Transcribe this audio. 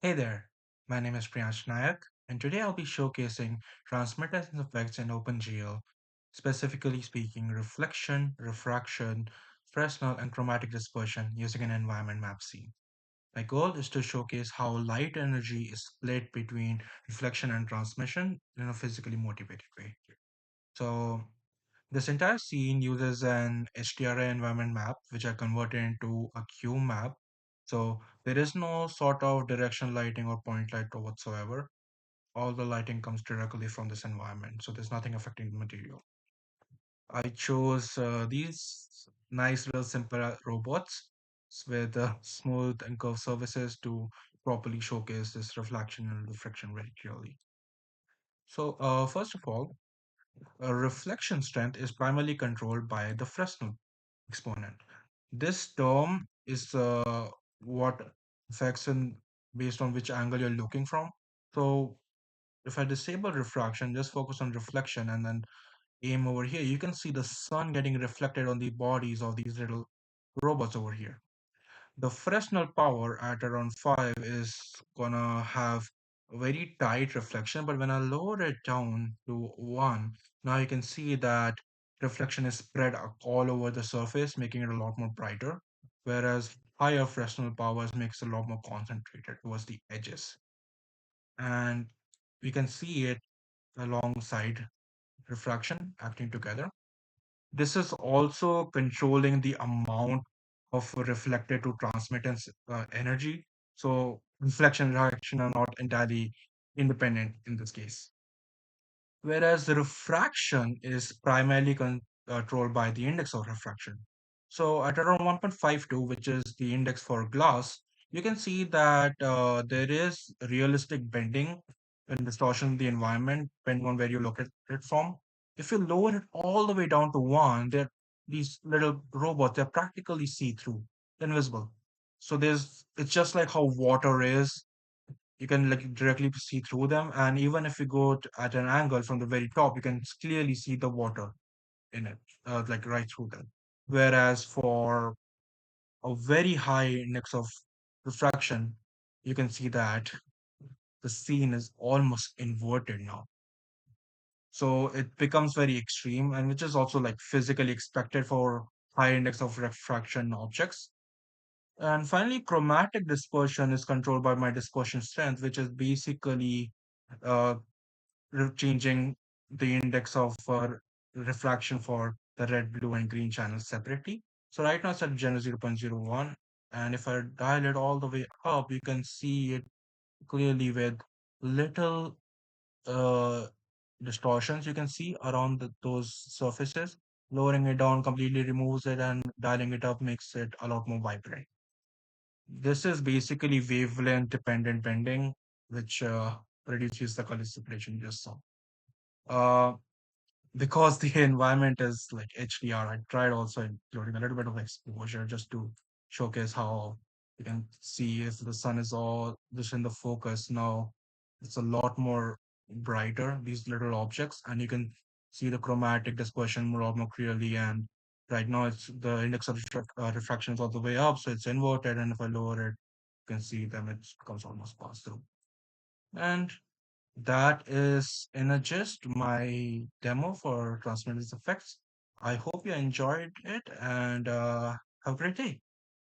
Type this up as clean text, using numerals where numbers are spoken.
Hey there, my name is Priyansh Nayak, and today I'll be showcasing transmittance effects in OpenGL, specifically speaking reflection, refraction, Fresnel, and chromatic dispersion using an environment map scene. My goal is to showcase how light energy is split between reflection and transmission in a physically motivated way. So this entire scene uses an HDRI environment map, which I converted into a cubemap. So there is no sort of directional lighting or point light or whatsoever. All the lighting comes directly from this environment. So there's nothing affecting the material. I chose these nice little simple robots with smooth and curved surfaces to properly showcase this reflection and refraction very clearly. So first of all, reflection strength is primarily controlled by the Fresnel exponent. This term is what affects in based on which angle you're looking from. So if I disable refraction, just focus on reflection and then aim over here, you can see the sun getting reflected on the bodies of these little robots over here. The Fresnel power at around 5 is gonna have a very tight reflection, but when I lower it down to 1, now you can see that reflection is spread all over the surface, making it a lot more brighter, whereas higher Fresnel powers makes it a lot more concentrated towards the edges. And we can see it alongside refraction acting together. This is also controlling the amount of reflected to transmittance energy. So reflection and refraction are not entirely independent in this case. Whereas the refraction is primarily controlled by the index of refraction. So at around 1.52, which is the index for glass, you can see that there is realistic bending and distortion of the environment, depending on where you look at it from. If you lower it all the way down to 1, these little robots, they're practically see-through, invisible. So it's just like how water is, you can like directly see through them, and even if you go at an angle from the very top, you can clearly see the water in it, like right through them. Whereas for a very high index of refraction, you can see that the scene is almost inverted now, so it becomes very extreme, and which is also like physically expected for high index of refraction objects. And finally, chromatic dispersion is controlled by my dispersion strength, which is basically uh, changing the index of refraction for the red, blue, and green channels separately. So right now it's at gen 0.01. And if I dial it all the way up, you can see it clearly with little uh, distortions you can see around those surfaces. Lowering it down completely removes it, and dialing it up makes it a lot more vibrant. This is basically wavelength dependent bending, which reduces the color separation you just saw. Uh, because the environment is like HDR, I tried also including a little bit of exposure just to showcase how you can see if the sun is all just in the focus. Now it's a lot more brighter, these little objects, and you can see the chromatic dispersion a lot more clearly. And right now it's the index of refraction is all the way up, so it's inverted. And if I lower it, you can see them, it becomes almost pass through. And that is in a gist my demo for transmittance effects. I hope you enjoyed it, and have a great day.